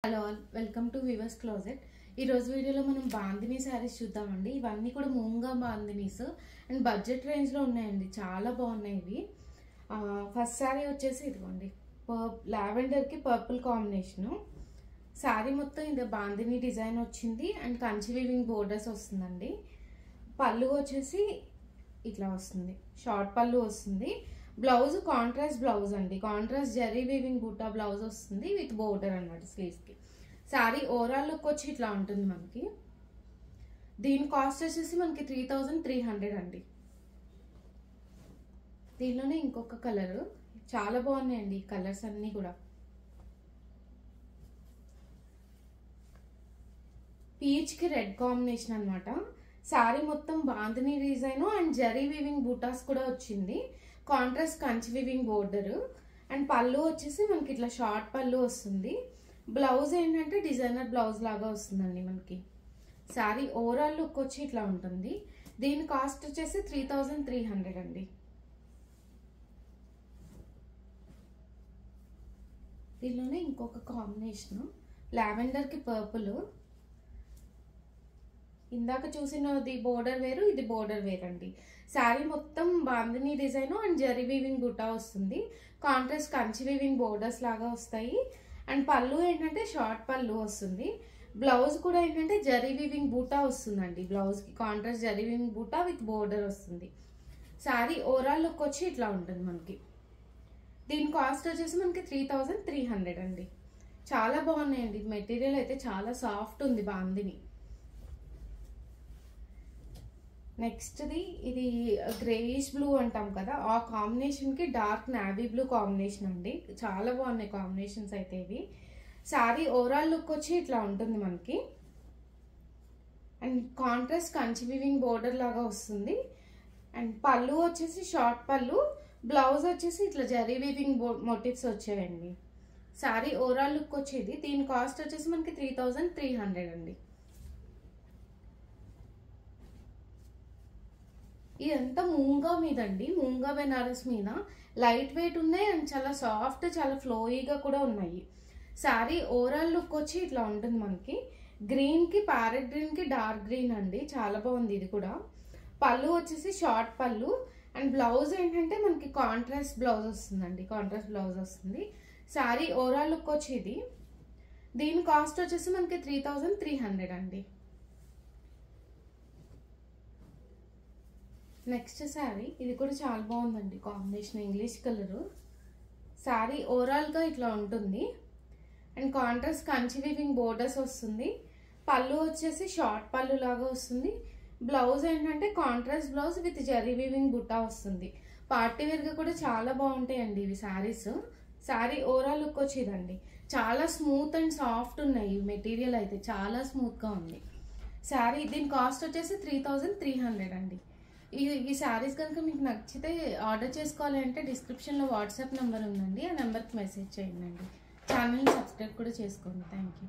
Hello all welcome to viewers closet. ఈరోజు వీడియోలో మనం బాందినీ శారీస్ చూద్దామండి. ఇవన్నీ కూడా మూంగా బాందినీస్ అండ్ బడ్జెట్ రేంజ్లో ఉన్నాయండి. చాలా బాగున్నాయి ఇవి. ఫస్ట్ శారీ వచ్చేసి ఇదిగోండి, లావెండర్కి పర్పుల్ కాంబినేషను. శారీ మొత్తం ఇది బాందినీ డిజైన్ వచ్చింది అండ్ కంచి వీవింగ్ బోర్డర్స్ వస్తుందండి. పళ్ళు వచ్చేసి ఇట్లా వస్తుంది, షార్ట్ పళ్ళు వస్తుంది. బ్లౌజ్ కాంట్రాస్ట్ బ్లౌజ్ అండి, కాంట్రాస్ట్ జరీ వీవింగ్ బూటా బ్లౌజ్ వస్తుంది విత్ బోర్డర్ అన్నమాట స్లీవ్స్కి. శారీ ఓవరాల్ లుక్ వచ్చి ఇట్లా ఉంటుంది మనకి. దీని కాస్ట్ వచ్చేసి మనకి 3300 అండి. దీనిలోనే ఇంకొక కలర్ చాలా బాగున్నాయండి, ఈ కలర్స్ అన్నీ కూడా. పీచ్కి రెడ్ కాంబినేషన్ అనమాట. శారీ మొత్తం bandhani design and zari weaving buttas కూడా వచ్చింది. Contrast Kanchi weaving border and పళ్ళు వచ్చేసి మనకి ఇట్లా షార్ట్ పళ్ళు వస్తుంది. బ్లౌజ్ ఏంటంటే డిజైనర్ బ్లౌజ్ లాగా వస్తుందండి మనకి. శారీ ఓవరాల్ లుక్ వచ్చి ఇట్లా ఉంటుంది. దీని కాస్ట్ వచ్చేసి 3300 అండి. దీనిలోనే ఇంకొక కాంబినేషన్, లావెండర్కి పర్పుల్. ఇందాక చూసినది బోర్డర్ వేరు, ఇది బోర్డర్ వేరు అండి. శారీ మొత్తం bandhani design and zari weaving buta వస్తుంది. కాంట్రాస్ట్ కంచి వీవింగ్ బోర్డర్స్ లాగా వస్తాయి. అండ్ పళ్ళు ఏంటంటే షార్ట్ పళ్ళు వస్తుంది. బ్లౌజ్ కూడా ఏంటంటే జరీ వీవింగ్ బూటా వస్తుందండి. బ్లౌజ్కి కాంట్రాస్ట్ జరీ వీవింగ్ బూటా విత్ బోర్డర్ వస్తుంది. శారీ ఓవరాల్ లుక్ వచ్చి ఇట్లా ఉంటుంది మనకి. దీని కాస్ట్ వచ్చేసి మనకి 3300 అండి. చాలా బాగున్నాయండి. మెటీరియల్ అయితే చాలా సాఫ్ట్ ఉంది బాందినీ. నెక్స్ట్ది ఇది గ్రేయిష్ బ్లూ అంటాం కదా, ఆ కాంబినేషన్కి డార్క్ నావీ బ్లూ కాంబినేషన్ అండి. చాలా బాగున్నాయి కాంబినేషన్స్ అయితే ఇవి. శారీ ఓవరాల్ లుక్ వచ్చి ఇట్లా ఉంటుంది మనకి. And contrast Kanchi weaving border లాగా వస్తుంది. అండ్ పళ్ళు వచ్చేసి షార్ట్ పళ్ళు, బ్లౌజ్ వచ్చేసి ఇట్లా జరీ వీవింగ్ మోటివ్స్ వచ్చాయండి. శారీ ఓవరాల్ లుక్ వచ్చేది. దీని కాస్ట్ వచ్చేసి మనకి 3300 అండి. ఇదంతా మూంగా మీద అండి, మూంగా బెనారస్ మీద. లైట్ వెయిట్ ఉన్నాయి అండ్ చాలా సాఫ్ట్, చాలా ఫ్లోయిగా కూడా ఉన్నాయి. శారీ ఓవరాల్ లుక్ వచ్చి ఇట్లా ఉంటుంది మనకి. గ్రీన్కి ప్యారెట్ గ్రీన్కి డార్క్ గ్రీన్ అండి, చాలా బాగుంది ఇది కూడా. పళ్ళు వచ్చేసి షార్ట్ పళ్ళు అండ్ బ్లౌజ్ ఏంటంటే మనకి కాంట్రాస్ట్ బ్లౌజ్ వస్తుందండి, కాంట్రాస్ట్ బ్లౌజ్ వస్తుంది. శారీ ఓవరాల్ లుక్ వచ్చి ఇది. దీని కాస్ట్ వచ్చేసి మనకి 3300 అండి. నెక్స్ట్ శారీ ఇది కూడా చాలా బాగుందండి, కాంబినేషన్ ఇంగ్లీష్ కలరు. శారీ ఓవరాల్గా ఇట్లా ఉంటుంది and contrast Kanchi weaving borders వస్తుంది. పళ్ళు వచ్చేసి షార్ట్ పళ్ళు లాగా వస్తుంది. బ్లౌజ్ ఏంటంటే contrast blouse with zari weaving butta వస్తుంది. పార్టీ వేర్గా కూడా చాలా బాగుంటాయండి ఇవి శారీస్. శారీ ఓవరాల్ లుక్ వచ్చి ఇదండి. చాలా స్మూత్ అండ్ సాఫ్ట్ ఉన్నాయి. మెటీరియల్ అయితే చాలా స్మూత్గా ఉంది. శారీ దీని కాస్ట్ వచ్చేసి 3300 అండి. ఈ శారీస్ కనుక మీకు నచ్చితే ఆర్డర్ చేసుకోవాలంటే డిస్క్రిప్షన్లో వాట్సాప్ నెంబర్ ఉందండి, ఆ నెంబర్కి మెసేజ్ చేయండి. ఛానల్ని సబ్స్క్రైబ్ కూడా చేసుకోండి. Thank you.